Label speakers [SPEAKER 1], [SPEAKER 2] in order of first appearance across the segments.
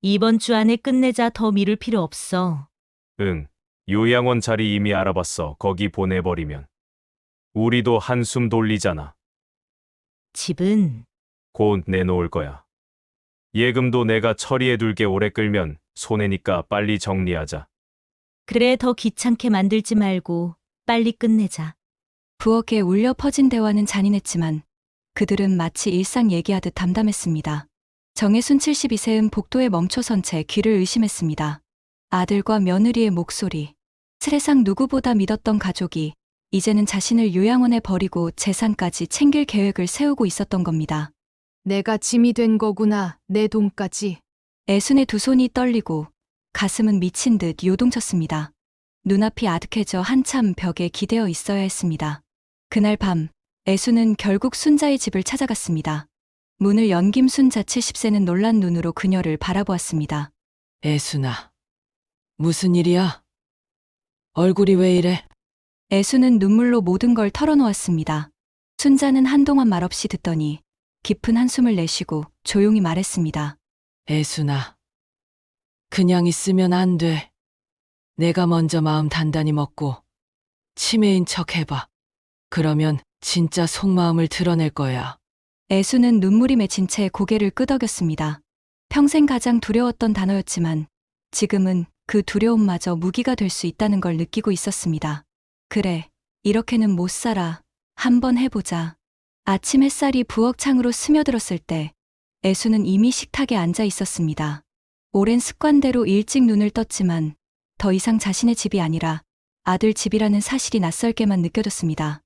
[SPEAKER 1] 이번 주 안에 끝내자. 더 미룰 필요 없어.
[SPEAKER 2] 응. 요양원 자리 이미 알아봤어. 거기 보내버리면. 우리도 한숨 돌리잖아.
[SPEAKER 1] 집은
[SPEAKER 2] 곧 내놓을 거야. 예금도 내가 처리해둘게. 오래 끌면 손해니까 빨리 정리하자.
[SPEAKER 1] 그래 더 귀찮게 만들지 말고 빨리 끝내자.
[SPEAKER 3] 부엌에 울려 퍼진 대화는 잔인했지만 그들은 마치 일상 얘기하듯 담담했습니다. 정혜순 72세은 복도에 멈춰선 채 귀를 의심했습니다. 아들과 며느리의 목소리. 세상 누구보다 믿었던 가족이 이제는 자신을 요양원에 버리고 재산까지 챙길 계획을 세우고 있었던 겁니다.
[SPEAKER 4] 내가 짐이 된 거구나, 내 돈까지.
[SPEAKER 3] 애순의 두 손이 떨리고 가슴은 미친 듯 요동쳤습니다. 눈앞이 아득해져 한참 벽에 기대어 있어야 했습니다. 그날 밤, 애순은 결국 순자의 집을 찾아갔습니다. 문을 연 김순자 70세는 놀란 눈으로 그녀를 바라보았습니다.
[SPEAKER 5] 애순아, 무슨 일이야? 얼굴이 왜 이래?
[SPEAKER 3] 애순은 눈물로 모든 걸 털어놓았습니다. 순자는 한동안 말없이 듣더니 깊은 한숨을 내쉬고 조용히 말했습니다.
[SPEAKER 5] 애순아, 그냥 있으면 안 돼. 내가 먼저 마음 단단히 먹고 치매인 척 해봐. 그러면 진짜 속마음을 드러낼 거야.
[SPEAKER 3] 애순은 눈물이 맺힌 채 고개를 끄덕였습니다. 평생 가장 두려웠던 단어였지만 지금은 그 두려움마저 무기가 될 수 있다는 걸 느끼고 있었습니다. 그래, 이렇게는 못 살아. 한번 해보자. 아침 햇살이 부엌 창으로 스며들었을 때 애순은 이미 식탁에 앉아 있었습니다. 오랜 습관대로 일찍 눈을 떴지만 더 이상 자신의 집이 아니라 아들 집이라는 사실이 낯설게만 느껴졌습니다.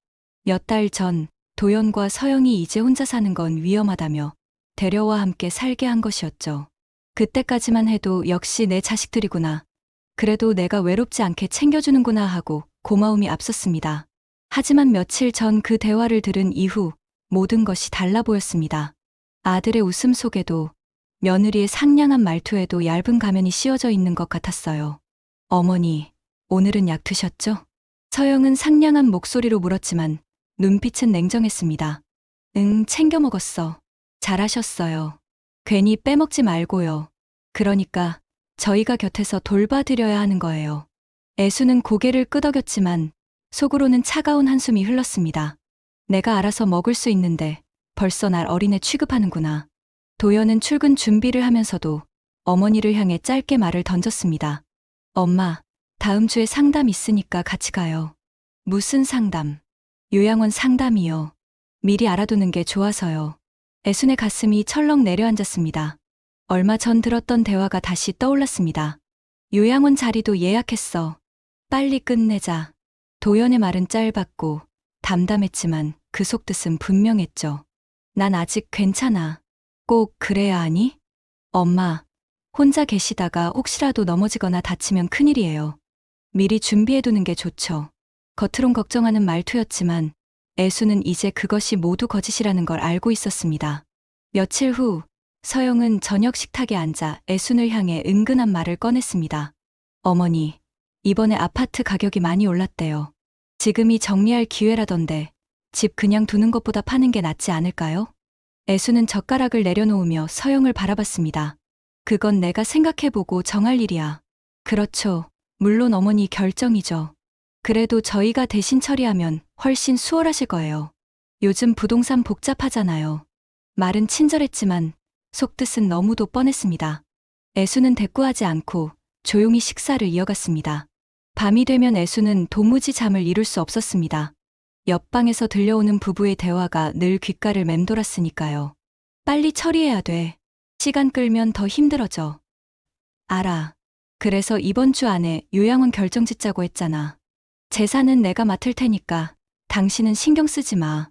[SPEAKER 3] 몇 달 전 도연과 서영이 이제 혼자 사는 건 위험하다며 대려와 함께 살게 한 것이었죠. 그때까지만 해도 역시 내 자식들이구나. 그래도 내가 외롭지 않게 챙겨주는구나 하고 고마움이 앞섰습니다. 하지만 며칠 전 그 대화를 들은 이후 모든 것이 달라 보였습니다. 아들의 웃음 속에도 며느리의 상냥한 말투에도 얇은 가면이 씌워져 있는 것 같았어요. 어머니, 오늘은 약 드셨죠? 서영은 상냥한 목소리로 물었지만 눈빛은 냉정했습니다. 응, 챙겨 먹었어. 잘하셨어요. 괜히 빼먹지 말고요. 그러니까 저희가 곁에서 돌봐드려야 하는 거예요. 애수는 고개를 끄덕였지만 속으로는 차가운 한숨이 흘렀습니다. 내가 알아서 먹을 수 있는데 벌써 날 어린애 취급하는구나. 도연은 출근 준비를 하면서도 어머니를 향해 짧게 말을 던졌습니다. 엄마, 다음 주에 상담 있으니까 같이 가요. 무슨 상담? 요양원 상담이요. 미리 알아두는 게 좋아서요. 애순의 가슴이 철렁 내려앉았습니다. 얼마 전 들었던 대화가 다시 떠올랐습니다. 요양원 자리도 예약했어. 빨리 끝내자. 도연의 말은 짧았고 담담했지만 그 속뜻은 분명했죠. 난 아직 괜찮아. 꼭 그래야 하니? 엄마, 혼자 계시다가 혹시라도 넘어지거나 다치면 큰일이에요. 미리 준비해두는 게 좋죠. 겉으론 걱정하는 말투였지만 애수는 이제 그것이 모두 거짓이라는 걸 알고 있었습니다. 며칠 후 서영은 저녁 식탁에 앉아 애순을 향해 은근한 말을 꺼냈습니다. 어머니, 이번에 아파트 가격이 많이 올랐대요. 지금이 정리할 기회라던데 집 그냥 두는 것보다 파는 게 낫지 않을까요? 애수는 젓가락을 내려놓으며 서영을 바라봤습니다. 그건 내가 생각해보고 정할 일이야. 그렇죠. 물론 어머니 결정이죠. 그래도 저희가 대신 처리하면 훨씬 수월하실 거예요. 요즘 부동산 복잡하잖아요. 말은 친절했지만 속뜻은 너무도 뻔했습니다. 애수는 대꾸하지 않고 조용히 식사를 이어갔습니다. 밤이 되면 애수는 도무지 잠을 이룰 수 없었습니다. 옆방에서 들려오는 부부의 대화가 늘 귓가를 맴돌았으니까요. 빨리 처리해야 돼. 시간 끌면 더 힘들어져. 알아. 그래서 이번 주 안에 요양원 결정 짓자고 했잖아. 재산은 내가 맡을 테니까 당신은 신경 쓰지 마.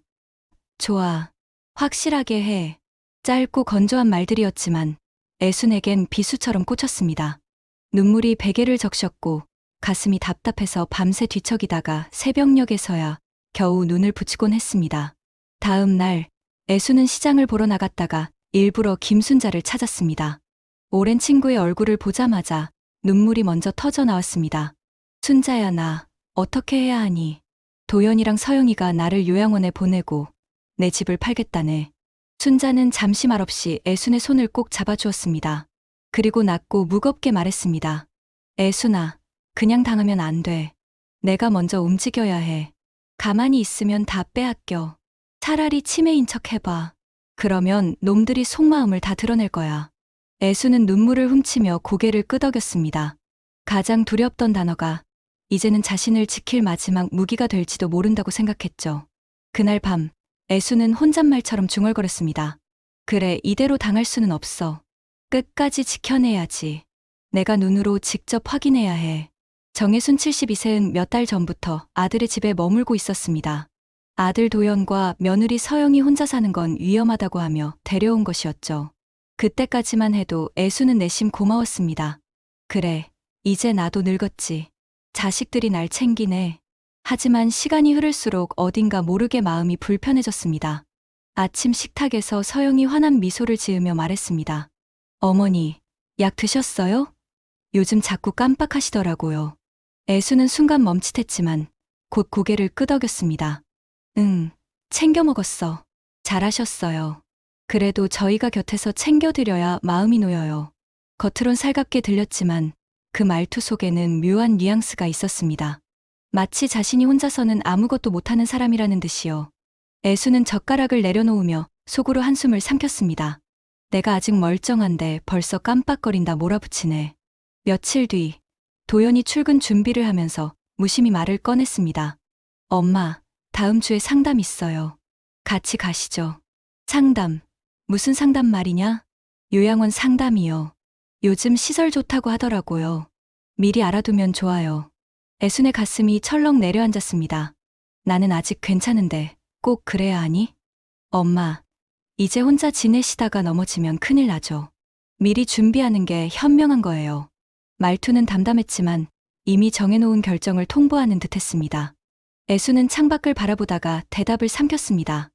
[SPEAKER 3] 좋아. 확실하게 해. 짧고 건조한 말들이었지만 애순에겐 비수처럼 꽂혔습니다. 눈물이 베개를 적셨고 가슴이 답답해서 밤새 뒤척이다가 새벽녘에서야 겨우 눈을 붙이곤 했습니다. 다음 날 애수는 시장을 보러 나갔다가 일부러 김순자를 찾았습니다. 오랜 친구의 얼굴을 보자마자 눈물이 먼저 터져 나왔습니다. 순자야, 나 어떻게 해야 하니? 도연이랑 서영이가 나를 요양원에 보내고 내 집을 팔겠다네. 순자는 잠시 말없이 애순의 손을 꼭 잡아주었습니다. 그리고 낮고 무겁게 말했습니다. 애순아, 그냥 당하면 안 돼. 내가 먼저 움직여야 해. 가만히 있으면 다 빼앗겨. 차라리 치매인 척 해봐. 그러면 놈들이 속마음을 다 드러낼 거야. 애수는 눈물을 훔치며 고개를 끄덕였습니다. 가장 두렵던 단어가 이제는 자신을 지킬 마지막 무기가 될지도 모른다고 생각했죠. 그날 밤, 애수는 혼잣말처럼 중얼거렸습니다. 그래, 이대로 당할 수는 없어. 끝까지 지켜내야지. 내가 눈으로 직접 확인해야 해. 정혜순 72세는 몇 달 전부터 아들의 집에 머물고 있었습니다. 아들 도연과 며느리 서영이 혼자 사는 건 위험하다고 하며 데려온 것이었죠. 그때까지만 해도 애수는 내심 고마웠습니다. 그래, 이제 나도 늙었지. 자식들이 날 챙기네. 하지만 시간이 흐를수록 어딘가 모르게 마음이 불편해졌습니다. 아침 식탁에서 서영이 환한 미소를 지으며 말했습니다. 어머니, 약 드셨어요? 요즘 자꾸 깜빡하시더라고요. 애수는 순간 멈칫했지만 곧 고개를 끄덕였습니다. 응, 챙겨 먹었어. 잘하셨어요. 그래도 저희가 곁에서 챙겨드려야 마음이 놓여요. 겉으론 살갑게 들렸지만 그 말투 속에는 묘한 뉘앙스가 있었습니다. 마치 자신이 혼자서는 아무것도 못하는 사람이라는 듯이요. 애수는 젓가락을 내려놓으며 속으로 한숨을 삼켰습니다. 내가 아직 멀쩡한데 벌써 깜빡거린다 몰아붙이네. 며칠 뒤, 도연이 출근 준비를 하면서 무심히 말을 꺼냈습니다. 엄마, 다음 주에 상담 있어요. 같이 가시죠. 상담, 무슨 상담 말이냐? 요양원 상담이요. 요즘 시설 좋다고 하더라고요. 미리 알아두면 좋아요. 애순의 가슴이 철렁 내려앉았습니다. 나는 아직 괜찮은데 꼭 그래야 하니? 엄마, 이제 혼자 지내시다가 넘어지면 큰일 나죠. 미리 준비하는 게 현명한 거예요. 말투는 담담했지만 이미 정해놓은 결정을 통보하는 듯했습니다. 애수는 창밖을 바라보다가 대답을 삼켰습니다.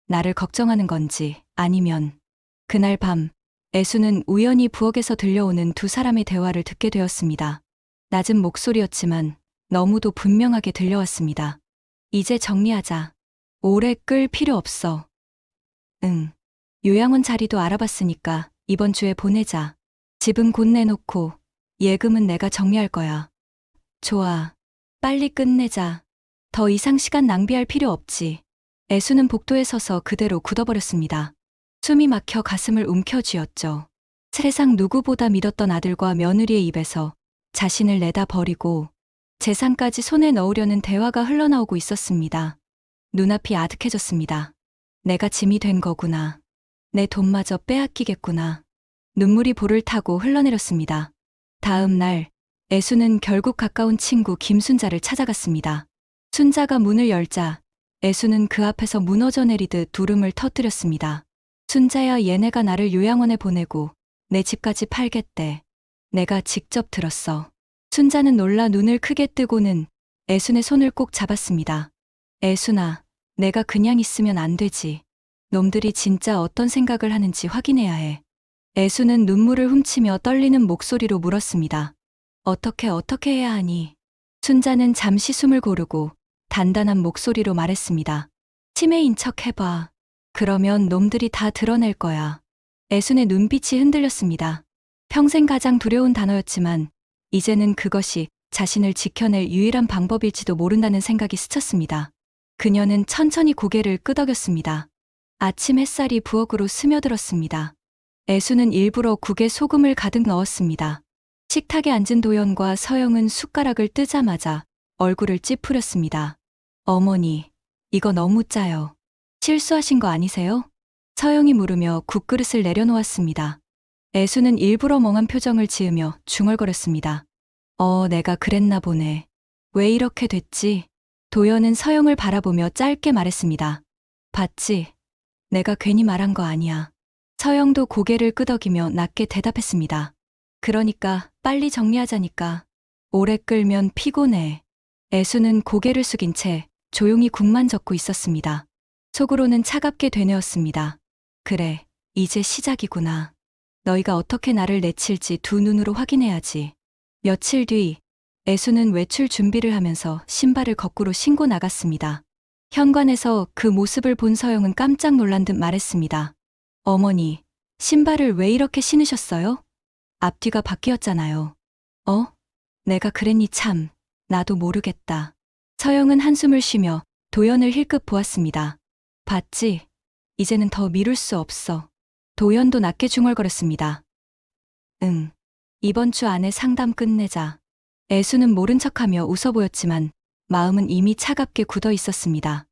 [SPEAKER 3] 나를 걱정하는 건지 아니면. 그날 밤, 애수는 우연히 부엌에서 들려오는 두 사람의 대화를 듣게 되었습니다. 낮은 목소리였지만 너무도 분명하게 들려왔습니다. 이제 정리하자. 오래 끌 필요 없어. 응. 요양원 자리도 알아봤으니까 이번 주에 보내자. 집은 곧 내놓고 예금은 내가 정리할 거야. 좋아. 빨리 끝내자. 더 이상 시간 낭비할 필요 없지. 애수는 복도에 서서 그대로 굳어버렸습니다. 숨이 막혀 가슴을 움켜쥐었죠. 세상 누구보다 믿었던 아들과 며느리의 입에서 자신을 내다 버리고 재산까지 손에 넣으려는 대화가 흘러나오고 있었습니다. 눈앞이 아득해졌습니다. 내가 짐이 된 거구나. 내 돈마저 빼앗기겠구나. 눈물이 볼을 타고 흘러내렸습니다. 다음 날, 애수는 결국 가까운 친구 김순자를 찾아갔습니다. 순자가 문을 열자 애수는 그 앞에서 무너져 내리듯 울음을 터뜨렸습니다. 순자야, 얘네가 나를 요양원에 보내고 내 집까지 팔겠대. 내가 직접 들었어. 순자는 놀라 눈을 크게 뜨고는 애순의 손을 꼭 잡았습니다. 애순아, 내가 그냥 있으면 안 되지. 놈들이 진짜 어떤 생각을 하는지 확인해야 해. 애수는 눈물을 훔치며 떨리는 목소리로 물었습니다. 어떻게 해야 하니? 순자는 잠시 숨을 고르고 단단한 목소리로 말했습니다. 치매인 척 해봐. 그러면 놈들이 다 드러낼 거야. 애순의 눈빛이 흔들렸습니다. 평생 가장 두려운 단어였지만 이제는 그것이 자신을 지켜낼 유일한 방법일지도 모른다는 생각이 스쳤습니다. 그녀는 천천히 고개를 끄덕였습니다. 아침 햇살이 부엌으로 스며들었습니다. 애수는 일부러 국에 소금을 가득 넣었습니다. 식탁에 앉은 도연과 서영은 숟가락을 뜨자마자 얼굴을 찌푸렸습니다. 어머니, 이거 너무 짜요. 실수하신 거 아니세요? 서영이 물으며 국그릇을 내려놓았습니다. 애수는 일부러 멍한 표정을 지으며 중얼거렸습니다. 내가 그랬나 보네. 왜 이렇게 됐지? 도연은 서영을 바라보며 짧게 말했습니다. 봤지? 내가 괜히 말한 거 아니야. 서영도 고개를 끄덕이며 낮게 대답했습니다. 그러니까 빨리 정리하자니까. 오래 끌면 피곤해. 애수는 고개를 숙인 채 조용히 국만 젓고 있었습니다. 속으로는 차갑게 되뇌었습니다. 그래, 이제 시작이구나. 너희가 어떻게 나를 내칠지 두 눈으로 확인해야지. 며칠 뒤, 애수는 외출 준비를 하면서 신발을 거꾸로 신고 나갔습니다. 현관에서 그 모습을 본 서영은 깜짝 놀란 듯 말했습니다. 어머니, 신발을 왜 이렇게 신으셨어요? 앞뒤가 바뀌었잖아요. 내가 그랬니 참. 나도 모르겠다. 서영은 한숨을 쉬며 도연을 힐끗 보았습니다. 봤지? 이제는 더 미룰 수 없어. 도연도 낮게 중얼거렸습니다. 응. 이번 주 안에 상담 끝내자. 애수는 모른 척하며 웃어 보였지만 마음은 이미 차갑게 굳어 있었습니다.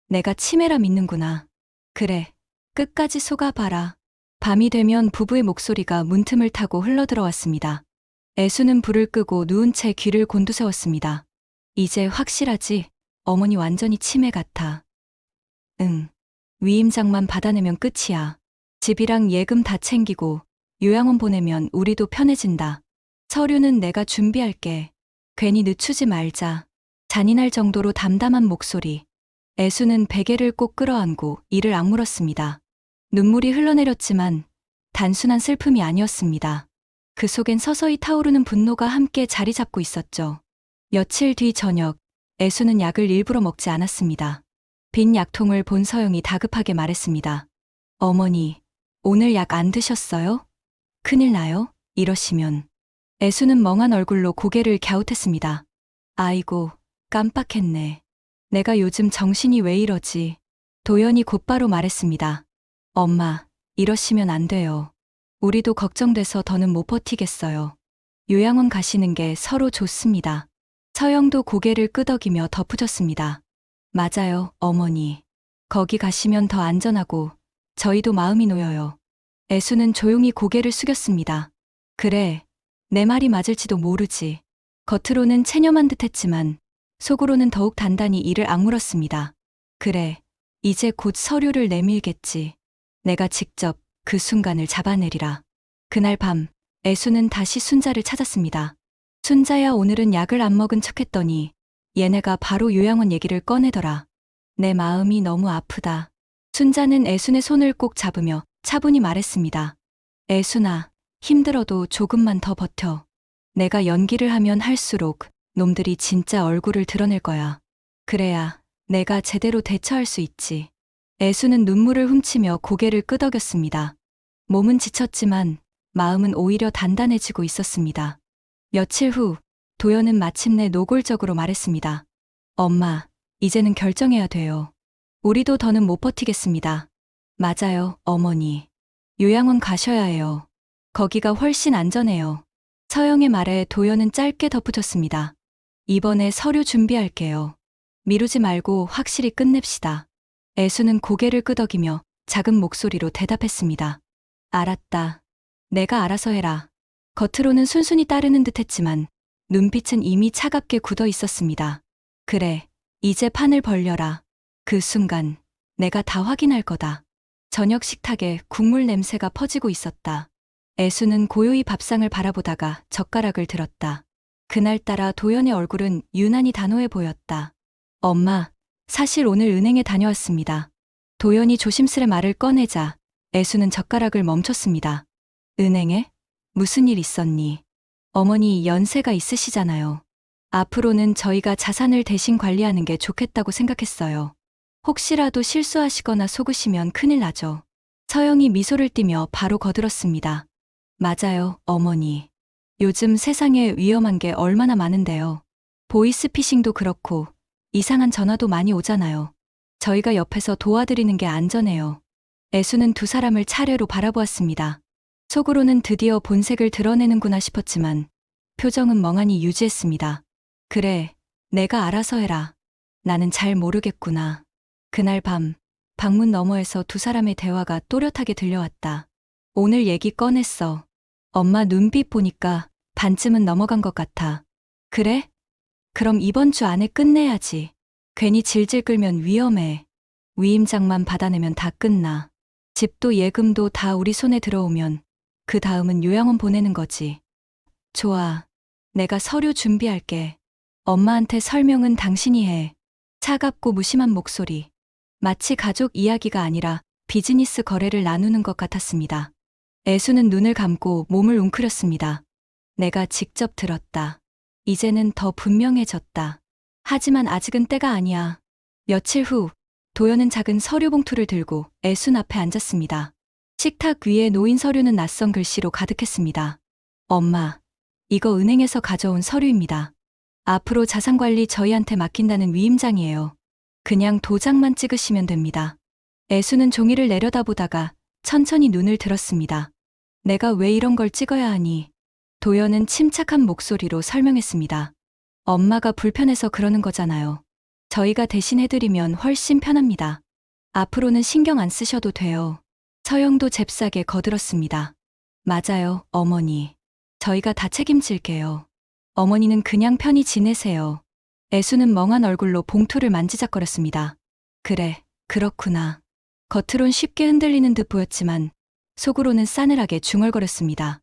[SPEAKER 3] 내가 치매라 믿는구나. 그래. 끝까지 속아봐라. 밤이 되면 부부의 목소리가 문틈을 타고 흘러들어왔습니다. 애수는 불을 끄고 누운 채 귀를 곤두세웠습니다. 이제 확실하지? 어머니 완전히 치매 같아. 응. 위임장만 받아내면 끝이야. 집이랑 예금 다 챙기고 요양원 보내면 우리도 편해진다. 서류는 내가 준비할게. 괜히 늦추지 말자. 잔인할 정도로 담담한 목소리. 애수는 베개를 꼭 끌어안고 이를 악물었습니다. 눈물이 흘러내렸지만 단순한 슬픔이 아니었습니다. 그 속엔 서서히 타오르는 분노가 함께 자리 잡고 있었죠. 며칠 뒤 저녁, 애수는 약을 일부러 먹지 않았습니다. 빈 약통을 본 서영이 다급하게 말했습니다. 어머니, 오늘 약 안 드셨어요? 큰일 나요? 이러시면. 애수는 멍한 얼굴로 고개를 갸웃했습니다. 아이고, 깜빡했네. 내가 요즘 정신이 왜 이러지? 도연이 곧바로 말했습니다. 엄마, 이러시면 안 돼요. 우리도 걱정돼서 더는 못 버티겠어요. 요양원 가시는 게 서로 좋습니다. 서영도 고개를 끄덕이며 덧붙였습니다. 맞아요, 어머니. 거기 가시면 더 안전하고 저희도 마음이 놓여요. 애수는 조용히 고개를 숙였습니다. 그래, 내 말이 맞을지도 모르지. 겉으로는 체념한 듯했지만 속으로는 더욱 단단히 이를 악물었습니다. 그래, 이제 곧 서류를 내밀겠지. 내가 직접 그 순간을 잡아내리라. 그날 밤, 애수는 다시 순자를 찾았습니다. 순자야 오늘은 약을 안 먹은 척했더니 얘네가 바로 요양원 얘기를 꺼내더라. 내 마음이 너무 아프다. 순자는 애순의 손을 꼭 잡으며 차분히 말했습니다. 애순아, 힘들어도 조금만 더 버텨. 내가 연기를 하면 할수록 놈들이 진짜 얼굴을 드러낼 거야. 그래야 내가 제대로 대처할 수 있지. 애수는 눈물을 훔치며 고개를 끄덕였습니다. 몸은 지쳤지만 마음은 오히려 단단해지고 있었습니다. 며칠 후 도연은 마침내 노골적으로 말했습니다. 엄마, 이제는 결정해야 돼요. 우리도 더는 못 버티겠습니다. 맞아요, 어머니. 요양원 가셔야 해요. 거기가 훨씬 안전해요. 서영의 말에 도연은 짧게 덧붙였습니다. 이번에 서류 준비할게요. 미루지 말고 확실히 끝냅시다. 애수는 고개를 끄덕이며 작은 목소리로 대답했습니다. 알았다. 내가 알아서 해라. 겉으로는 순순히 따르는 듯했지만 눈빛은 이미 차갑게 굳어 있었습니다. 그래, 이제 판을 벌려라. 그 순간 내가 다 확인할 거다. 저녁 식탁에 국물 냄새가 퍼지고 있었다. 애수는 고요히 밥상을 바라보다가 젓가락을 들었다. 그날따라 도연의 얼굴은 유난히 단호해 보였다. 엄마, 사실 오늘 은행에 다녀왔습니다. 도연이 조심스레 말을 꺼내자 애수는 젓가락을 멈췄습니다. 은행에? 무슨 일 있었니? 어머니 연세가 있으시잖아요. 앞으로는 저희가 자산을 대신 관리하는 게 좋겠다고 생각했어요. 혹시라도 실수하시거나 속으시면 큰일 나죠. 서영이 미소를 띠며 바로 거들었습니다. 맞아요, 어머니. 요즘 세상에 위험한 게 얼마나 많은데요. 보이스피싱도 그렇고 이상한 전화도 많이 오잖아요. 저희가 옆에서 도와드리는 게 안전해요. 애수는 두 사람을 차례로 바라보았습니다. 속으로는 드디어 본색을 드러내는구나 싶었지만 표정은 멍하니 유지했습니다. 그래, 내가 알아서 해라. 나는 잘 모르겠구나. 그날 밤, 방문 너머에서 두 사람의 대화가 또렷하게 들려왔다. 오늘 얘기 꺼냈어. 엄마 눈빛 보니까 반쯤은 넘어간 것 같아. 그래? 그럼 이번 주 안에 끝내야지. 괜히 질질 끌면 위험해. 위임장만 받아내면 다 끝나. 집도 예금도 다 우리 손에 들어오면 그 다음은 요양원 보내는 거지. 좋아. 내가 서류 준비할게. 엄마한테 설명은 당신이 해. 차갑고 무심한 목소리. 마치 가족 이야기가 아니라 비즈니스 거래를 나누는 것 같았습니다. 애수는 눈을 감고 몸을 웅크렸습니다. 내가 직접 들었다. 이제는 더 분명해졌다. 하지만 아직은 때가 아니야. 며칠 후, 도연은 작은 서류 봉투를 들고 애순 앞에 앉았습니다. 식탁 위에 놓인 서류는 낯선 글씨로 가득했습니다. 엄마, 이거 은행에서 가져온 서류입니다. 앞으로 자산관리 저희한테 맡긴다는 위임장이에요. 그냥 도장만 찍으시면 됩니다. 애수는 종이를 내려다보다가 천천히 눈을 들었습니다. 내가 왜 이런 걸 찍어야 하니? 도연은 침착한 목소리로 설명했습니다. 엄마가 불편해서 그러는 거잖아요. 저희가 대신 해드리면 훨씬 편합니다. 앞으로는 신경 안 쓰셔도 돼요. 서영도 잽싸게 거들었습니다. 맞아요, 어머니. 저희가 다 책임질게요. 어머니는 그냥 편히 지내세요. 애수는 멍한 얼굴로 봉투를 만지작거렸습니다. 그래, 그렇구나. 겉으론 쉽게 흔들리는 듯 보였지만 속으로는 싸늘하게 중얼거렸습니다.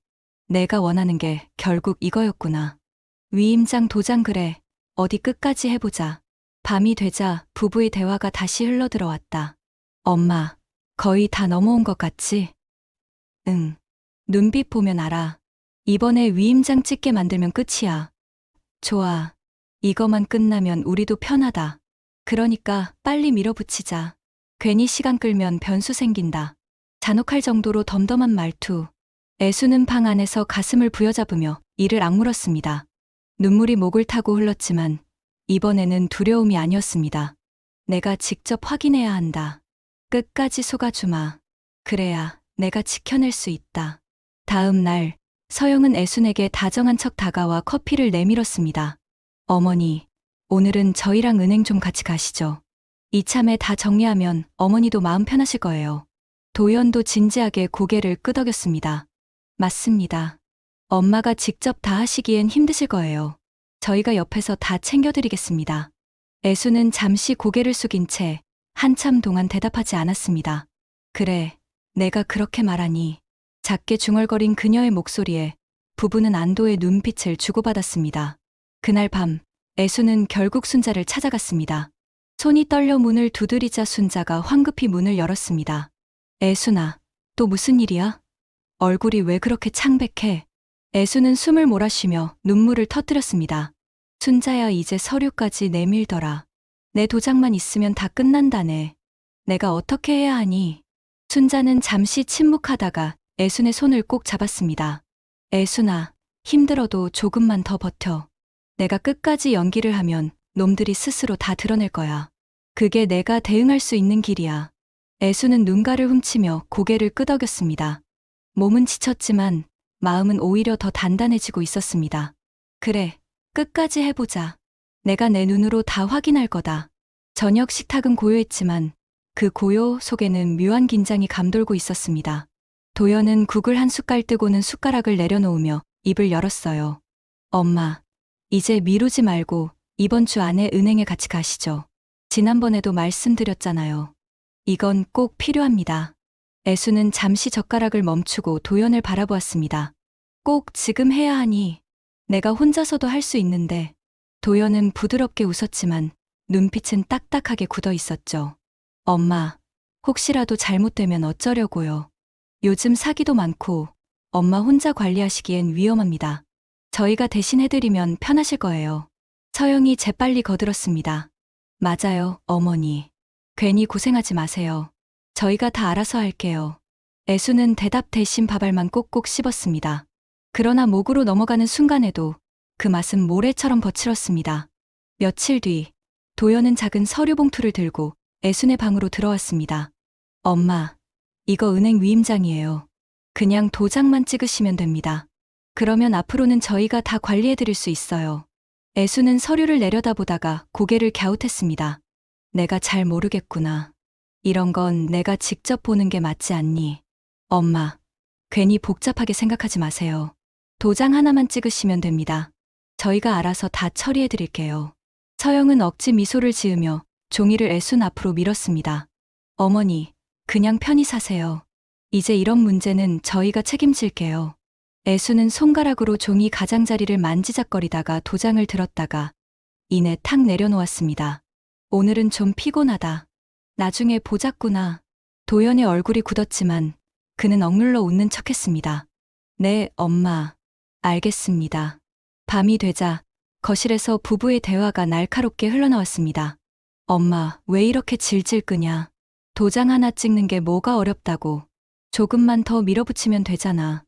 [SPEAKER 3] 내가 원하는 게 결국 이거였구나. 위임장 도장 그래, 어디 끝까지 해보자. 밤이 되자 부부의 대화가 다시 흘러들어왔다. 엄마, 거의 다 넘어온 것 같지? 응. 눈빛 보면 알아. 이번에 위임장 찍게 만들면 끝이야. 좋아. 이거만 끝나면 우리도 편하다. 그러니까 빨리 밀어붙이자. 괜히 시간 끌면 변수 생긴다. 잔혹할 정도로 덤덤한 말투. 애수는 방 안에서 가슴을 부여잡으며 이를 악물었습니다. 눈물이 목을 타고 흘렀지만 이번에는 두려움이 아니었습니다. 내가 직접 확인해야 한다. 끝까지 속아주마. 그래야 내가 지켜낼 수 있다. 다음 날 서영은 애순에게 다정한 척 다가와 커피를 내밀었습니다. 어머니, 오늘은 저희랑 은행 좀 같이 가시죠. 이참에 다 정리하면 어머니도 마음 편하실 거예요. 도연도 진지하게 고개를 끄덕였습니다. 맞습니다. 엄마가 직접 다 하시기엔 힘드실 거예요. 저희가 옆에서 다 챙겨드리겠습니다. 애수는 잠시 고개를 숙인 채 한참 동안 대답하지 않았습니다. 그래, 내가 그렇게 말하니. 작게 중얼거린 그녀의 목소리에 부부는 안도의 눈빛을 주고받았습니다. 그날 밤, 애수는 결국 순자를 찾아갔습니다. 손이 떨려 문을 두드리자 순자가 황급히 문을 열었습니다. 애수나, 또 무슨 일이야? 얼굴이 왜 그렇게 창백해? 애수는 숨을 몰아쉬며 눈물을 터뜨렸습니다. 순자야, 이제 서류까지 내밀더라. 내 도장만 있으면 다 끝난다네. 내가 어떻게 해야 하니? 순자는 잠시 침묵하다가 애순의 손을 꼭 잡았습니다. 애순아, 힘들어도 조금만 더 버텨. 내가 끝까지 연기를 하면 놈들이 스스로 다 드러낼 거야. 그게 내가 대응할 수 있는 길이야. 애수는 눈가를 훔치며 고개를 끄덕였습니다. 몸은 지쳤지만 마음은 오히려 더 단단해지고 있었습니다. 그래, 끝까지 해보자. 내가 내 눈으로 다 확인할 거다. 저녁 식탁은 고요했지만 그 고요 속에는 묘한 긴장이 감돌고 있었습니다. 도연은 국을 한 숟갈 뜨고는 숟가락을 내려놓으며 입을 열었어요. 엄마, 이제 미루지 말고 이번 주 안에 은행에 같이 가시죠. 지난번에도 말씀드렸잖아요. 이건 꼭 필요합니다. 애수는 잠시 젓가락을 멈추고 도연을 바라보았습니다. 꼭 지금 해야 하니. 내가 혼자서도 할 수 있는데. 도연은 부드럽게 웃었지만 눈빛은 딱딱하게 굳어 있었죠. 엄마, 혹시라도 잘못되면 어쩌려고요. 요즘 사기도 많고 엄마 혼자 관리하시기엔 위험합니다. 저희가 대신 해드리면 편하실 거예요. 서영이 재빨리 거들었습니다. 맞아요, 어머니. 괜히 고생하지 마세요. 저희가 다 알아서 할게요. 애수는 대답 대신 밥알만 꼭꼭 씹었습니다. 그러나 목으로 넘어가는 순간에도 그 맛은 모래처럼 거칠었습니다. 며칠 뒤, 도연은 작은 서류 봉투를 들고 애순의 방으로 들어왔습니다. 엄마, 이거 은행 위임장이에요. 그냥 도장만 찍으시면 됩니다. 그러면 앞으로는 저희가 다 관리해드릴 수 있어요. 애수는 서류를 내려다보다가 고개를 갸웃했습니다. 내가 잘 모르겠구나. 이런 건 내가 직접 보는 게 맞지 않니? 엄마, 괜히 복잡하게 생각하지 마세요. 도장 하나만 찍으시면 됩니다. 저희가 알아서 다 처리해드릴게요. 서영은 억지 미소를 지으며 종이를 애순 앞으로 밀었습니다. 어머니, 그냥 편히 사세요. 이제 이런 문제는 저희가 책임질게요. 애수는 손가락으로 종이 가장자리를 만지작거리다가 도장을 들었다가 이내 탁 내려놓았습니다. 오늘은 좀 피곤하다. 나중에 보자꾸나. 도연의 얼굴이 굳었지만 그는 억눌러 웃는 척했습니다. 네, 엄마. 알겠습니다. 밤이 되자 거실에서 부부의 대화가 날카롭게 흘러나왔습니다. 엄마, 왜 이렇게 질질 끄냐? 도장 하나 찍는 게 뭐가 어렵다고. 조금만 더 밀어붙이면 되잖아.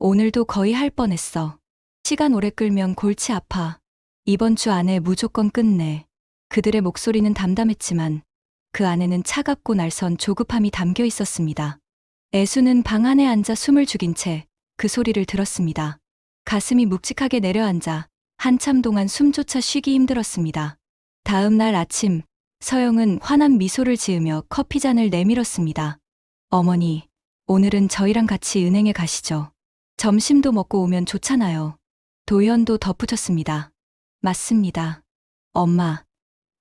[SPEAKER 3] 오늘도 거의 할 뻔했어. 시간 오래 끌면 골치 아파. 이번 주 안에 무조건 끝내. 그들의 목소리는 담담했지만 그 안에는 차갑고 날선 조급함이 담겨 있었습니다. 애수는 방 안에 앉아 숨을 죽인 채 그 소리를 들었습니다. 가슴이 묵직하게 내려앉아 한참 동안 숨조차 쉬기 힘들었습니다. 다음 날 아침, 서영은 환한 미소를 지으며 커피잔을 내밀었습니다. 어머니, 오늘은 저희랑 같이 은행에 가시죠. 점심도 먹고 오면 좋잖아요. 도현도 덧붙였습니다. 맞습니다. 엄마,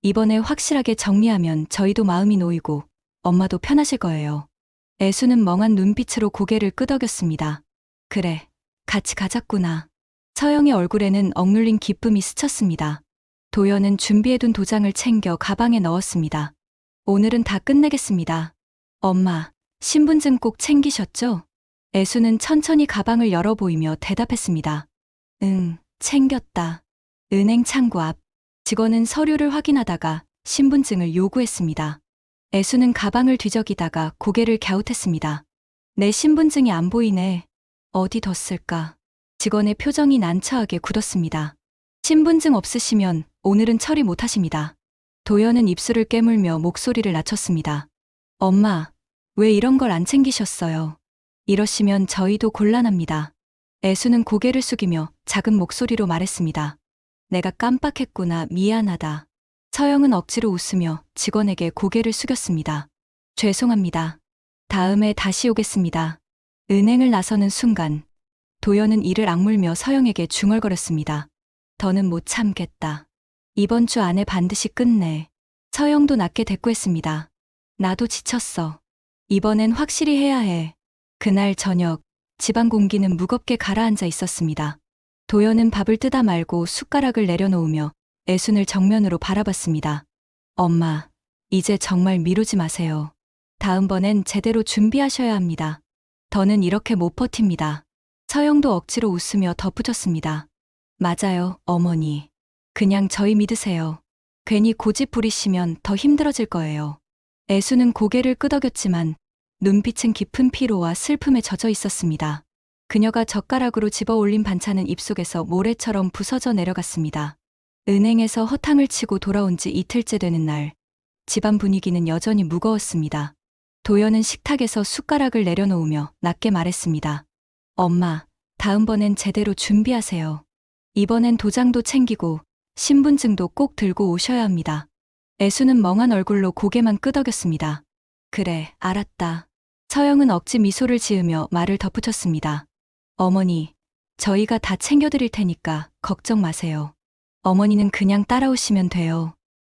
[SPEAKER 3] 이번에 확실하게 정리하면 저희도 마음이 놓이고 엄마도 편하실 거예요. 애수는 멍한 눈빛으로 고개를 끄덕였습니다. 그래, 같이 가자꾸나. 서영의 얼굴에는 억눌린 기쁨이 스쳤습니다. 도연은 준비해둔 도장을 챙겨 가방에 넣었습니다. 오늘은 다 끝내겠습니다. 엄마, 신분증 꼭 챙기셨죠? 애수는 천천히 가방을 열어 보이며 대답했습니다. 응, 챙겼다. 은행 창구 앞. 직원은 서류를 확인하다가 신분증을 요구했습니다. 애수는 가방을 뒤적이다가 고개를 갸웃했습니다. 내 신분증이 안 보이네. 어디 뒀을까? 직원의 표정이 난처하게 굳었습니다. 신분증 없으시면 오늘은 처리 못하십니다. 도연은 입술을 깨물며 목소리를 낮췄습니다. 엄마, 왜 이런 걸 안 챙기셨어요? 이러시면 저희도 곤란합니다. 애수는 고개를 숙이며 작은 목소리로 말했습니다. 내가 깜빡했구나, 미안하다. 서영은 억지로 웃으며 직원에게 고개를 숙였습니다. 죄송합니다. 다음에 다시 오겠습니다. 은행을 나서는 순간 도연은 이를 악물며 서영에게 중얼거렸습니다. 더는 못 참겠다. 이번 주 안에 반드시 끝내. 서영도 낮게 대꾸했습니다. 나도 지쳤어. 이번엔 확실히 해야 해. 그날 저녁 집안 공기는 무겁게 가라앉아 있었습니다. 도연은 밥을 뜯어 말고 숟가락을 내려놓으며 애순을 정면으로 바라봤습니다. 엄마, 이제 정말 미루지 마세요. 다음번엔 제대로 준비하셔야 합니다. 더는 이렇게 못 버팁니다. 서영도 억지로 웃으며 덧붙였습니다. 맞아요, 어머니. 그냥 저희 믿으세요. 괜히 고집 부리시면 더 힘들어질 거예요. 애수는 고개를 끄덕였지만 눈빛은 깊은 피로와 슬픔에 젖어 있었습니다. 그녀가 젓가락으로 집어 올린 반찬은 입속에서 모래처럼 부서져 내려갔습니다. 은행에서 허탕을 치고 돌아온 지 이틀째 되는 날, 집안 분위기는 여전히 무거웠습니다. 도연은 식탁에서 숟가락을 내려놓으며 낮게 말했습니다. 엄마, 다음번엔 제대로 준비하세요. 이번엔 도장도 챙기고 신분증도 꼭 들고 오셔야 합니다. 애수는 멍한 얼굴로 고개만 끄덕였습니다. 그래, 알았다. 서영은 억지 미소를 지으며 말을 덧붙였습니다. 어머니, 저희가 다 챙겨드릴 테니까 걱정 마세요. 어머니는 그냥 따라오시면 돼요.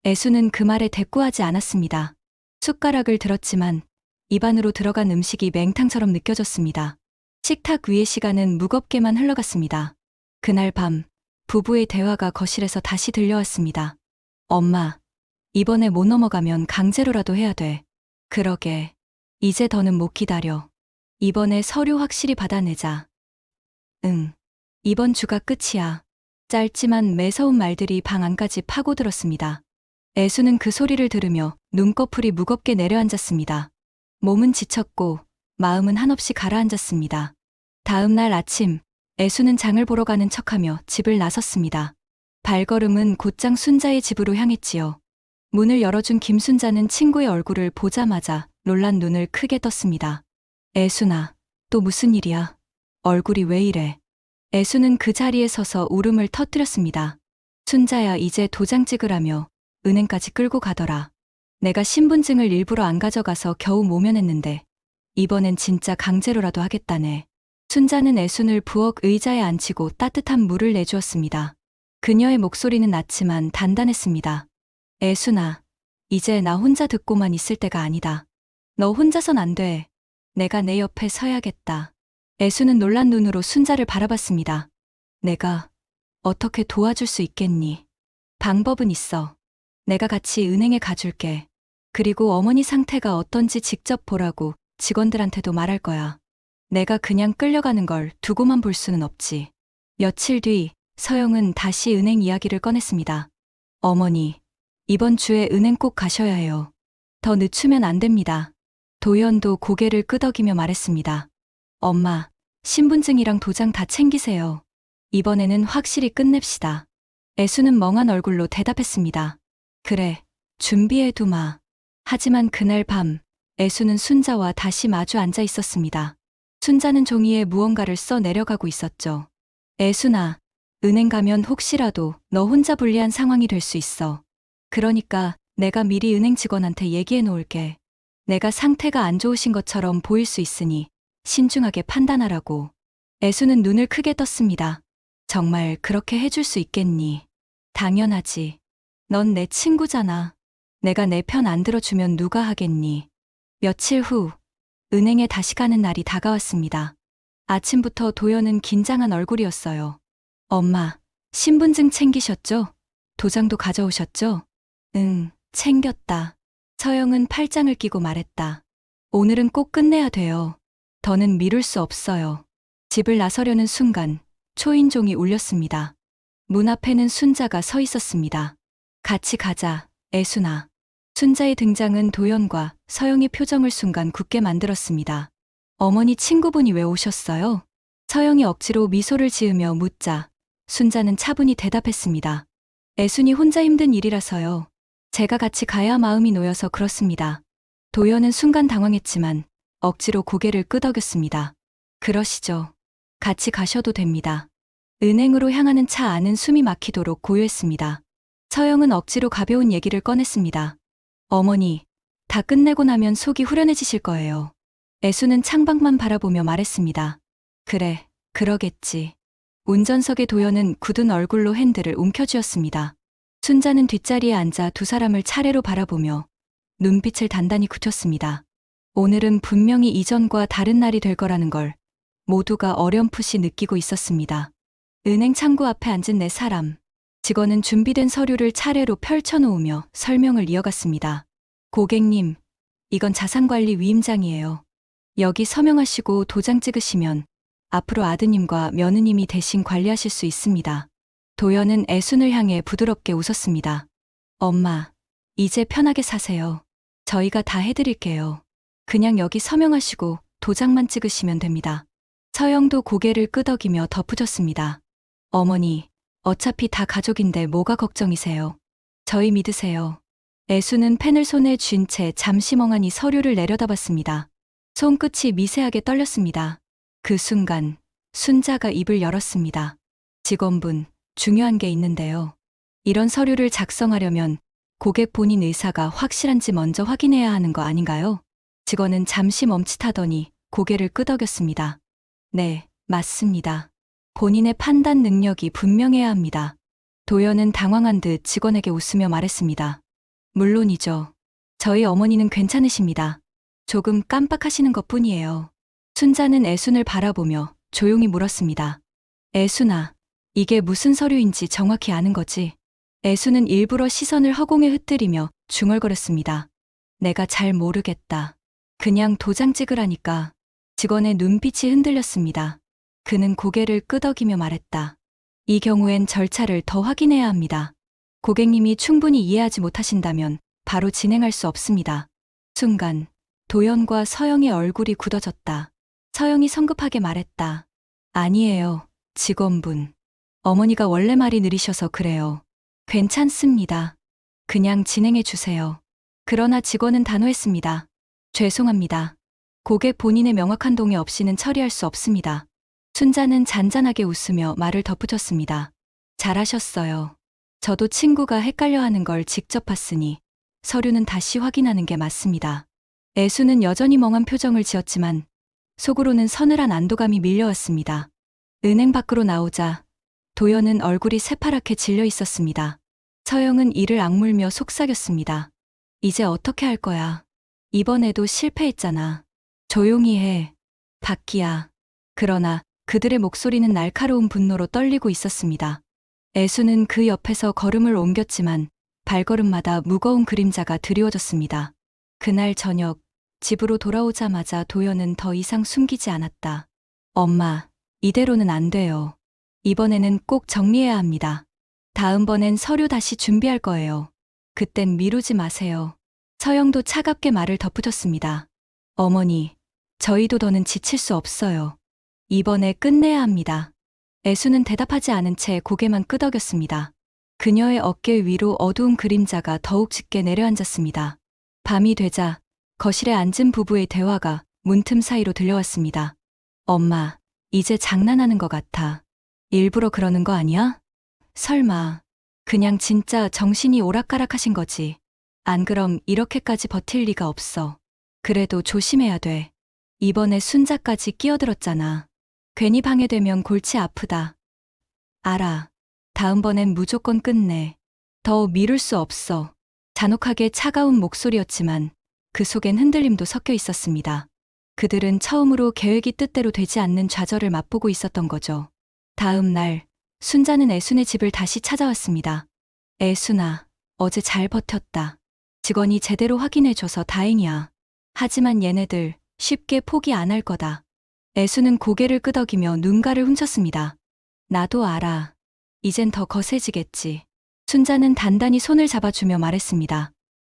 [SPEAKER 3] 애수는 그 말에 대꾸하지 않았습니다. 숟가락을 들었지만 입안으로 들어간 음식이 맹탕처럼 느껴졌습니다. 식탁 위의 시간은 무겁게만 흘러갔습니다. 그날 밤, 부부의 대화가 거실에서 다시 들려왔습니다. 엄마, 이번에 못 넘어가면 강제로라도 해야 돼. 그러게. 이제 더는 못 기다려. 이번에 서류 확실히 받아내자. 응. 이번 주가 끝이야. 짧지만 매서운 말들이 방 안까지 파고들었습니다. 애수는 그 소리를 들으며 눈꺼풀이 무겁게 내려앉았습니다. 몸은 지쳤고 마음은 한없이 가라앉았습니다. 다음 날 아침, 애수는 장을 보러 가는 척하며 집을 나섰습니다. 발걸음은 곧장 순자의 집으로 향했지요. 문을 열어준 김순자는 친구의 얼굴을 보자마자 놀란 눈을 크게 떴습니다. 애수나, 또 무슨 일이야? 얼굴이 왜 이래? 애수는 그 자리에 서서 울음을 터뜨렸습니다. 순자야, 이제 도장 찍으라며 은행까지 끌고 가더라. 내가 신분증을 일부러 안 가져가서 겨우 모면했는데 이번엔 진짜 강제로라도 하겠다네. 순자는 애순을 부엌 의자에 앉히고 따뜻한 물을 내주었습니다. 그녀의 목소리는 낮지만 단단했습니다. 애순아, 이제 나 혼자 듣고만 있을 때가 아니다. 너 혼자선 안 돼. 내가 내 옆에 서야겠다. 애수는 놀란 눈으로 순자를 바라봤습니다. 내가 어떻게 도와줄 수 있겠니? 방법은 있어. 내가 같이 은행에 가줄게. 그리고 어머니 상태가 어떤지 직접 보라고 직원들한테도 말할 거야. 내가 그냥 끌려가는 걸 두고만 볼 수는 없지. 며칠 뒤 서영은 다시 은행 이야기를 꺼냈습니다. 어머니, 이번 주에 은행 꼭 가셔야 해요. 더 늦추면 안 됩니다. 도연도 고개를 끄덕이며 말했습니다. 엄마, 신분증이랑 도장 다 챙기세요. 이번에는 확실히 끝냅시다. 애수는 멍한 얼굴로 대답했습니다. 그래, 준비해두마. 하지만 그날 밤, 애수는 순자와 다시 마주 앉아 있었습니다. 순자는 종이에 무언가를 써 내려가고 있었죠. 애수나, 은행 가면 혹시라도 너 혼자 불리한 상황이 될 수 있어. 그러니까 내가 미리 은행 직원한테 얘기해 놓을게. 내가 상태가 안 좋으신 것처럼 보일 수 있으니 신중하게 판단하라고. 애수는 눈을 크게 떴습니다. 정말 그렇게 해줄 수 있겠니? 당연하지. 넌 내 친구잖아. 내가 내 편 안 들어주면 누가 하겠니? 며칠 후, 은행에 다시 가는 날이 다가왔습니다. 아침부터 도연은 긴장한 얼굴이었어요. 엄마, 신분증 챙기셨죠? 도장도 가져오셨죠? 응, 챙겼다. 서영은 팔짱을 끼고 말했다. 오늘은 꼭 끝내야 돼요. 더는 미룰 수 없어요. 집을 나서려는 순간 초인종이 울렸습니다. 문 앞에는 순자가 서 있었습니다. 같이 가자, 애순아. 순자의 등장은 도연과 서영의 표정을 순간 굳게 만들었습니다. 어머니 친구분이 왜 오셨어요? 서영이 억지로 미소를 지으며 묻자 순자는 차분히 대답했습니다. 애순이 혼자 힘든 일이라서요. 제가 같이 가야 마음이 놓여서 그렇습니다. 도연은 순간 당황했지만 억지로 고개를 끄덕였습니다. 그러시죠. 같이 가셔도 됩니다. 은행으로 향하는 차 안은 숨이 막히도록 고요했습니다. 서영은 억지로 가벼운 얘기를 꺼냈습니다. 어머니, 다 끝내고 나면 속이 후련해지실 거예요. 애수는 창밖만 바라보며 말했습니다. 그래, 그러겠지. 운전석의 도연은 굳은 얼굴로 핸들을 움켜쥐었습니다. 순자는 뒷자리에 앉아 두 사람을 차례로 바라보며 눈빛을 단단히 굳혔습니다. 오늘은 분명히 이전과 다른 날이 될 거라는 걸 모두가 어렴풋이 느끼고 있었습니다. 은행 창구 앞에 앉은 네 사람. 직원은 준비된 서류를 차례로 펼쳐놓으며 설명을 이어갔습니다. 고객님, 이건 자산관리 위임장이에요. 여기 서명하시고 도장 찍으시면 앞으로 아드님과 며느님이 대신 관리하실 수 있습니다. 도연은 애순을 향해 부드럽게 웃었습니다. 엄마, 이제 편하게 사세요. 저희가 다 해드릴게요. 그냥 여기 서명하시고 도장만 찍으시면 됩니다. 서영도 고개를 끄덕이며 덧붙였습니다. 어머니, 어차피 다 가족인데 뭐가 걱정이세요? 저희 믿으세요. 애수는 펜을 손에 쥔 채 잠시 멍하니 서류를 내려다봤습니다. 손끝이 미세하게 떨렸습니다. 그 순간 순자가 입을 열었습니다. 직원분, 중요한 게 있는데요. 이런 서류를 작성하려면 고객 본인 의사가 확실한지 먼저 확인해야 하는 거 아닌가요? 직원은 잠시 멈칫하더니 고개를 끄덕였습니다. 네, 맞습니다. 본인의 판단 능력이 분명해야 합니다. 도연은 당황한 듯 직원에게 웃으며 말했습니다. 물론이죠. 저희 어머니는 괜찮으십니다. 조금 깜빡하시는 것뿐이에요. 순자는 애순을 바라보며 조용히 물었습니다. 애순아, 이게 무슨 서류인지 정확히 아는 거지? 애순은 일부러 시선을 허공에 흩뜨리며 중얼거렸습니다. 내가 잘 모르겠다. 그냥 도장 찍으라니까. 직원의 눈빛이 흔들렸습니다. 그는 고개를 끄덕이며 말했다. 이 경우엔 절차를 더 확인해야 합니다. 고객님이 충분히 이해하지 못하신다면 바로 진행할 수 없습니다. 순간 도연과 서영의 얼굴이 굳어졌다. 서영이 성급하게 말했다. 아니에요, 직원분. 어머니가 원래 말이 느리셔서 그래요. 괜찮습니다. 그냥 진행해 주세요. 그러나 직원은 단호했습니다. 죄송합니다. 고객 본인의 명확한 동의 없이는 처리할 수 없습니다. 순자는 잔잔하게 웃으며 말을 덧붙였습니다. 잘하셨어요. 저도 친구가 헷갈려하는 걸 직접 봤으니 서류는 다시 확인하는 게 맞습니다. 애수는 여전히 멍한 표정을 지었지만 속으로는 서늘한 안도감이 밀려왔습니다. 은행 밖으로 나오자 도연은 얼굴이 새파랗게 질려 있었습니다. 서영은 이를 악물며 속삭였습니다. 이제 어떻게 할 거야? 이번에도 실패했잖아. 조용히 해. 박기야. 그러나 그들의 목소리는 날카로운 분노로 떨리고 있었습니다. 애수는 그 옆에서 걸음을 옮겼지만 발걸음마다 무거운 그림자가 드리워졌습니다. 그날 저녁 집으로 돌아오자마자 도연은 더 이상 숨기지 않았다. 엄마, 이대로는 안 돼요. 이번에는 꼭 정리해야 합니다. 다음번엔 서류 다시 준비할 거예요. 그땐 미루지 마세요. 서영도 차갑게 말을 덧붙였습니다. 어머니, 저희도 더는 지칠 수 없어요. 이번에 끝내야 합니다. 애수는 대답하지 않은 채 고개만 끄덕였습니다. 그녀의 어깨 위로 어두운 그림자가 더욱 짙게 내려앉았습니다. 밤이 되자 거실에 앉은 부부의 대화가 문틈 사이로 들려왔습니다. 엄마, 이제 장난하는 것 같아. 일부러 그러는 거 아니야? 설마, 그냥 진짜 정신이 오락가락하신 거지. 안 그럼 이렇게까지 버틸 리가 없어. 그래도 조심해야 돼. 이번에 순자까지 끼어들었잖아. 괜히 방해되면 골치 아프다. 알아. 다음번엔 무조건 끝내. 더 미룰 수 없어. 잔혹하게 차가운 목소리였지만 그 속엔 흔들림도 섞여 있었습니다. 그들은 처음으로 계획이 뜻대로 되지 않는 좌절을 맛보고 있었던 거죠. 다음 날, 순자는 애순의 집을 다시 찾아왔습니다. 애순아, 어제 잘 버텼다. 직원이 제대로 확인해줘서 다행이야. 하지만 얘네들 쉽게 포기 안 할 거다. 애순은 고개를 끄덕이며 눈가를 훔쳤습니다. 나도 알아. 이젠 더 거세지겠지. 순자는 단단히 손을 잡아주며 말했습니다.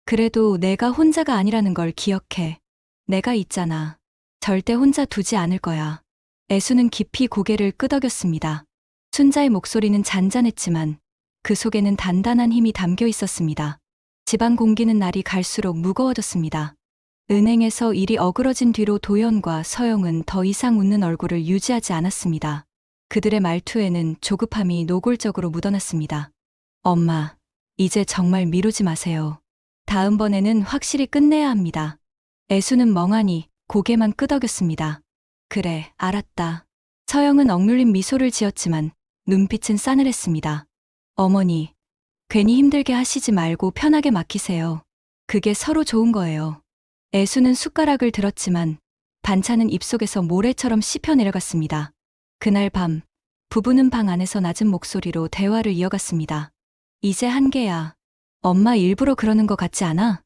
[SPEAKER 3] 그래도 내가 혼자가 아니라는 걸 기억해. 내가 있잖아. 절대 혼자 두지 않을 거야. 애수는 깊이 고개를 끄덕였습니다. 순자의 목소리는 잔잔했지만 그 속에는 단단한 힘이 담겨 있었습니다. 집안 공기는 날이 갈수록 무거워졌습니다. 은행에서 일이 어그러진 뒤로 도연과 서영은 더 이상 웃는 얼굴을 유지하지 않았습니다. 그들의 말투에는 조급함이 노골적으로 묻어났습니다. 엄마, 이제 정말 미루지 마세요. 다음번에는 확실히 끝내야 합니다. 애수는 멍하니 고개만 끄덕였습니다. 그래, 알았다. 서영은 억눌린 미소를 지었지만 눈빛은 싸늘했습니다. 어머니, 괜히 힘들게 하시지 말고 편하게 맡기세요. 그게 서로 좋은 거예요. 애수는 숟가락을 들었지만 반찬은 입속에서 모래처럼 씹혀 내려갔습니다. 그날 밤, 부부는 방 안에서 낮은 목소리로 대화를 이어갔습니다. 이제 한계야. 엄마 일부러 그러는 것 같지 않아?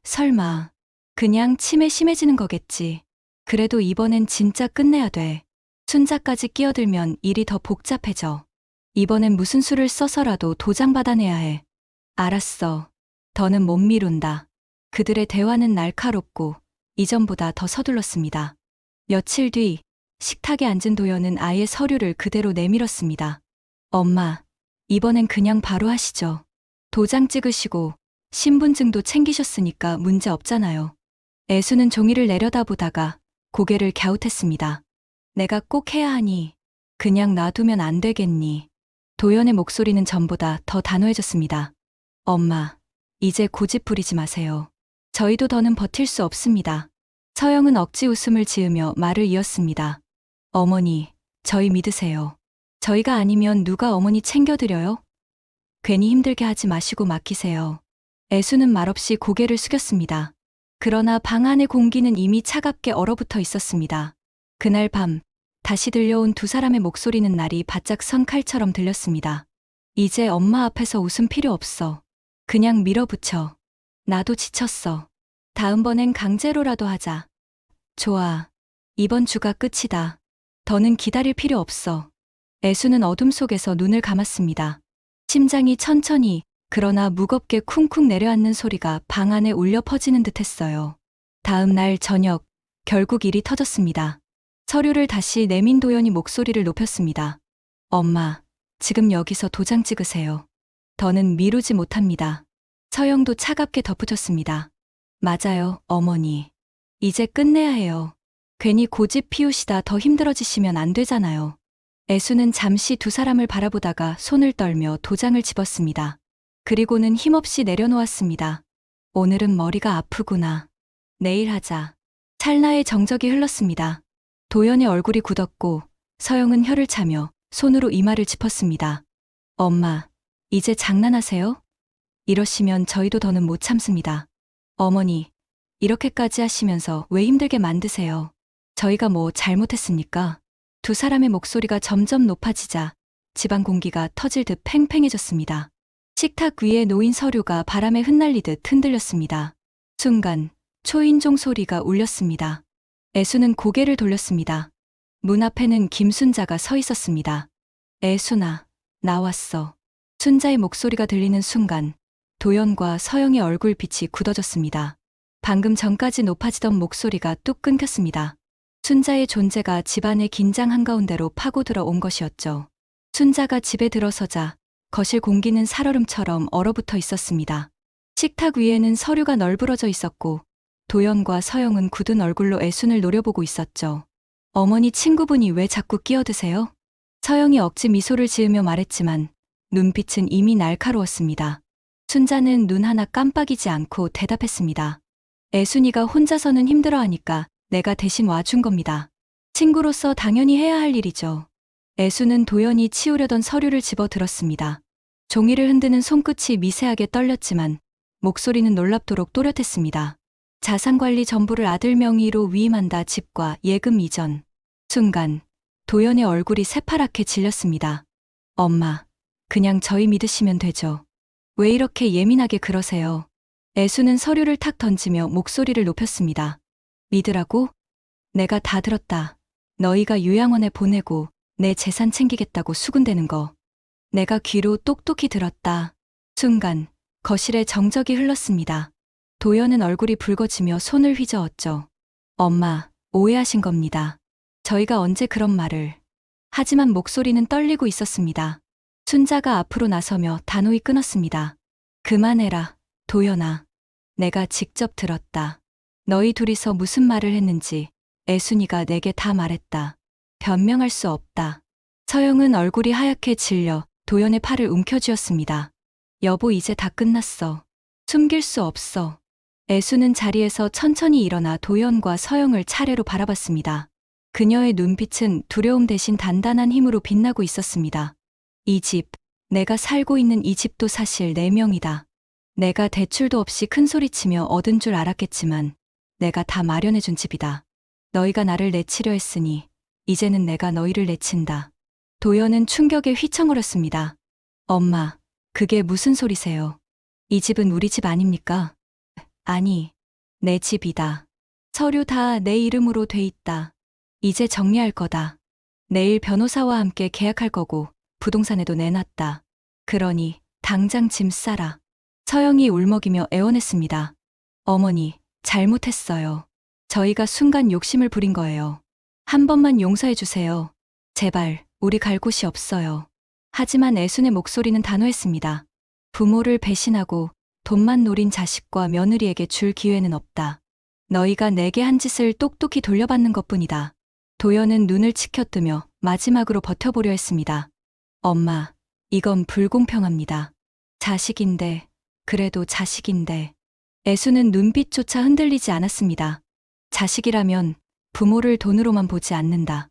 [SPEAKER 3] 설마, 그냥 치매 심해지는 거겠지. 그래도 이번엔 진짜 끝내야 돼. 순자까지 끼어들면 일이 더 복잡해져. 이번엔 무슨 수를 써서라도 도장 받아내야 해. 알았어. 더는 못 미룬다. 그들의 대화는 날카롭고 이전보다 더 서둘렀습니다. 며칠 뒤 식탁에 앉은 도연은 아예 서류를 그대로 내밀었습니다. 엄마, 이번엔 그냥 바로 하시죠. 도장 찍으시고 신분증도 챙기셨으니까 문제 없잖아요. 애수는 종이를 내려다보다가 고개를 갸웃했습니다. 내가 꼭 해야 하니 그냥 놔두면 안 되겠니? 도연의 목소리는 전보다 더 단호해졌습니다. 엄마, 이제 고집 부리지 마세요. 저희도 더는 버틸 수 없습니다. 서영은 억지 웃음을 지으며 말을 이었습니다. 어머니, 저희 믿으세요. 저희가 아니면 누가 어머니 챙겨드려요? 괜히 힘들게 하지 마시고 맡기세요. 애수는 말없이 고개를 숙였습니다. 그러나 방 안의 공기는 이미 차갑게 얼어붙어 있었습니다. 그날 밤, 다시 들려온 두 사람의 목소리는 날이 바짝 선 칼처럼 들렸습니다. 이제 엄마 앞에서 웃음 필요 없어. 그냥 밀어붙여. 나도 지쳤어. 다음번엔 강제로라도 하자. 좋아. 이번 주가 끝이다. 더는 기다릴 필요 없어. 애수는 어둠 속에서 눈을 감았습니다. 심장이 천천히 그러나 무겁게 쿵쿵 내려앉는 소리가 방 안에 울려 퍼지는 듯 했어요. 다음 날 저녁, 결국 일이 터졌습니다. 서류를 다시 내민 도연이 목소리를 높였습니다. 엄마, 지금 여기서 도장 찍으세요. 더는 미루지 못합니다. 서영도 차갑게 덧붙였습니다. 맞아요, 어머니. 이제 끝내야 해요. 괜히 고집 피우시다 더 힘들어지시면 안 되잖아요. 애수는 잠시 두 사람을 바라보다가 손을 떨며 도장을 집었습니다. 그리고는 힘없이 내려놓았습니다. 오늘은 머리가 아프구나. 내일 하자. 찰나의 정적이 흘렀습니다. 도연의 얼굴이 굳었고 서영은 혀를 차며 손으로 이마를 짚었습니다. 엄마, 이제 장난하세요? 이러시면 저희도 더는 못 참습니다. 어머니, 이렇게까지 하시면서 왜 힘들게 만드세요? 저희가 뭐 잘못했습니까? 두 사람의 목소리가 점점 높아지자 집안 공기가 터질 듯 팽팽해졌습니다. 식탁 위에 놓인 서류가 바람에 흩날리듯 흔들렸습니다. 순간 초인종 소리가 울렸습니다. 애수는 고개를 돌렸습니다. 문 앞에는 김순자가 서 있었습니다. 애순아, 나왔어. 순자의 목소리가 들리는 순간 도연과 서영의 얼굴빛이 굳어졌습니다. 방금 전까지 높아지던 목소리가 뚝 끊겼습니다. 순자의 존재가 집안의 긴장 한가운데로 파고들어 온 것이었죠. 순자가 집에 들어서자 거실 공기는 살얼음처럼 얼어붙어 있었습니다. 식탁 위에는 서류가 널브러져 있었고 도연과 서영은 굳은 얼굴로 애순을 노려보고 있었죠. 어머니 친구분이 왜 자꾸 끼어드세요? 서영이 억지 미소를 지으며 말했지만 눈빛은 이미 날카로웠습니다. 순자는 눈 하나 깜빡이지 않고 대답했습니다. 애순이가 혼자서는 힘들어하니까 내가 대신 와준 겁니다. 친구로서 당연히 해야 할 일이죠. 애순은 도연이 치우려던 서류를 집어 들었습니다. 종이를 흔드는 손끝이 미세하게 떨렸지만 목소리는 놀랍도록 또렷했습니다. 자산관리 전부를 아들 명의로 위임한다. 집과 예금 이전. 순간 도연의 얼굴이 새파랗게 질렸습니다. 엄마, 그냥 저희 믿으시면 되죠. 왜 이렇게 예민하게 그러세요? 애수는 서류를 탁 던지며 목소리를 높였습니다. 믿으라고? 내가 다 들었다. 너희가 요양원에 보내고 내 재산 챙기겠다고 수군대는 거. 내가 귀로 똑똑히 들었다. 순간 거실에 정적이 흘렀습니다. 도연은 얼굴이 붉어지며 손을 휘저었죠. 엄마, 오해하신 겁니다. 저희가 언제 그런 말을. 하지만 목소리는 떨리고 있었습니다. 순자가 앞으로 나서며 단호히 끊었습니다. 그만해라, 도연아. 내가 직접 들었다. 너희 둘이서 무슨 말을 했는지 애순이가 내게 다 말했다. 변명할 수 없다. 서영은 얼굴이 하얗게 질려 도연의 팔을 움켜쥐었습니다. 여보, 이제 다 끝났어. 숨길 수 없어. 애수는 자리에서 천천히 일어나 도연과 서영을 차례로 바라봤습니다. 그녀의 눈빛은 두려움 대신 단단한 힘으로 빛나고 있었습니다. 이 집, 내가 살고 있는 이 집도 사실 내 명이다. 내가 대출도 없이 큰 소리치며 얻은 줄 알았겠지만 내가 다 마련해준 집이다. 너희가 나를 내치려 했으니 이제는 내가 너희를 내친다. 도연은 충격에 휘청거렸습니다. 엄마, 그게 무슨 소리세요? 이 집은 우리 집 아닙니까? 아니, 내 집이다. 서류 다 내 이름으로 돼 있다. 이제 정리할 거다. 내일 변호사와 함께 계약할 거고 부동산에도 내놨다. 그러니 당장 짐 싸라. 서영이 울먹이며 애원했습니다. 어머니, 잘못했어요. 저희가 순간 욕심을 부린 거예요. 한 번만 용서해 주세요. 제발, 우리 갈 곳이 없어요. 하지만 애순의 목소리는 단호했습니다. 부모를 배신하고 돈만 노린 자식과 며느리에게 줄 기회는 없다. 너희가 내게 한 짓을 똑똑히 돌려받는 것뿐이다. 도연은 눈을 치켜뜨며 마지막으로 버텨보려 했습니다. 엄마, 이건 불공평합니다. 자식인데, 그래도 자식인데. 애수는 눈빛조차 흔들리지 않았습니다. 자식이라면 부모를 돈으로만 보지 않는다.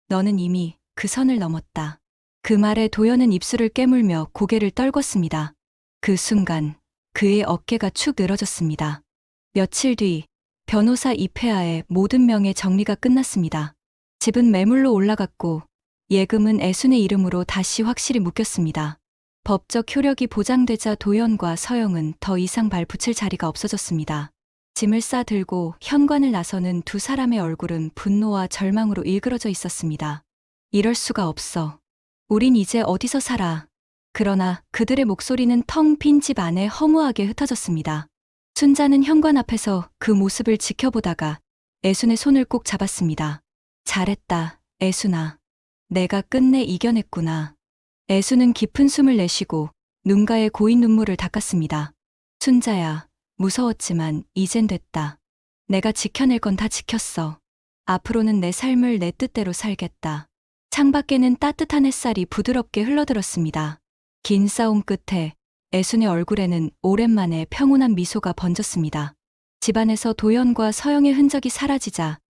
[SPEAKER 3] 너는 이미 그 선을 넘었다. 그 말에 도연은 입술을 깨물며 고개를 떨궜습니다. 그 순간 그의 어깨가 축 늘어졌습니다. 며칠 뒤 변호사 입회하에 모든 명의 정리가 끝났습니다. 집은 매물로 올라갔고 예금은 애순의 이름으로 다시 확실히 묶였습니다. 법적 효력이 보장되자 도연과 서영은 더 이상 발붙일 자리가 없어졌습니다. 짐을 싸들고 현관을 나서는 두 사람의 얼굴은 분노와 절망으로 일그러져 있었습니다. 이럴 수가 없어. 우린 이제 어디서 살아. 그러나 그들의 목소리는 텅 빈 집 안에 허무하게 흩어졌습니다. 순자는 현관 앞에서 그 모습을 지켜보다가 애순의 손을 꼭 잡았습니다. 잘했다, 애순아. 내가 끝내 이겨냈구나. 애순은 깊은 숨을 내쉬고 눈가에 고인 눈물을 닦았습니다. 순자야, 무서웠지만 이젠 됐다. 내가 지켜낼 건 다 지켰어. 앞으로는 내 삶을 내 뜻대로 살겠다. 창밖에는 따뜻한 햇살이 부드럽게 흘러들었습니다. 긴 싸움 끝에 애순의 얼굴에는 오랜만에 평온한 미소가 번졌습니다. 집안에서 도연과 서영의 흔적이 사라지자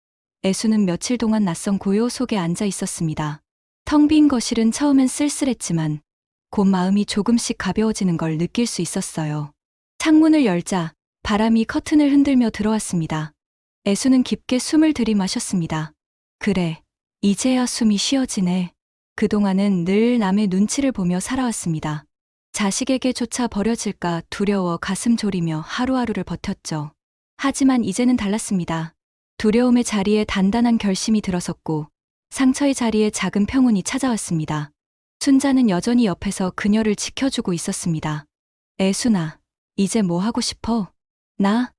[SPEAKER 3] 애순은 며칠 동안 낯선 고요 속에 앉아 있었습니다. 텅 빈 거실은 처음엔 쓸쓸했지만 곧 마음이 조금씩 가벼워지는 걸 느낄 수 있었어요. 창문을 열자 바람이 커튼을 흔들며 들어왔습니다. 애순은 깊게 숨을 들이마셨습니다. 그래, 이제야 숨이 쉬어지네. 그동안은 늘 남의 눈치를 보며 살아왔습니다. 자식에게조차 버려질까 두려워 가슴 졸이며 하루하루를 버텼죠. 하지만 이제는 달랐습니다. 두려움의 자리에 단단한 결심이 들어섰고 상처의 자리에 작은 평온이 찾아왔습니다. 순자는 여전히 옆에서 그녀를 지켜주고 있었습니다. 애순아, 이제 뭐 하고 싶어? 나?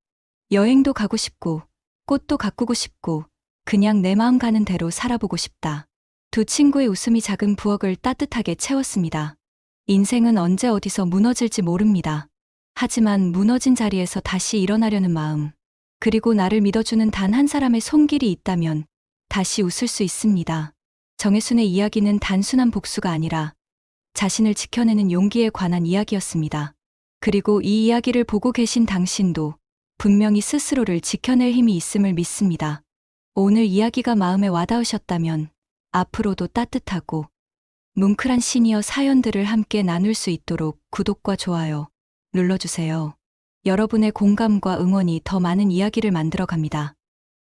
[SPEAKER 3] 여행도 가고 싶고 꽃도 가꾸고 싶고 그냥 내 마음 가는 대로 살아보고 싶다. 두 친구의 웃음이 작은 부엌을 따뜻하게 채웠습니다. 인생은 언제 어디서 무너질지 모릅니다. 하지만 무너진 자리에서 다시 일어나려는 마음, 그리고 나를 믿어주는 단 한 사람의 손길이 있다면 다시 웃을 수 있습니다. 정혜순의 이야기는 단순한 복수가 아니라 자신을 지켜내는 용기에 관한 이야기였습니다. 그리고 이 이야기를 보고 계신 당신도 분명히 스스로를 지켜낼 힘이 있음을 믿습니다. 오늘 이야기가 마음에 와닿으셨다면 앞으로도 따뜻하고 뭉클한 시니어 사연들을 함께 나눌 수 있도록 구독과 좋아요 눌러주세요. 여러분의 공감과 응원이 더 많은 이야기를 만들어 갑니다.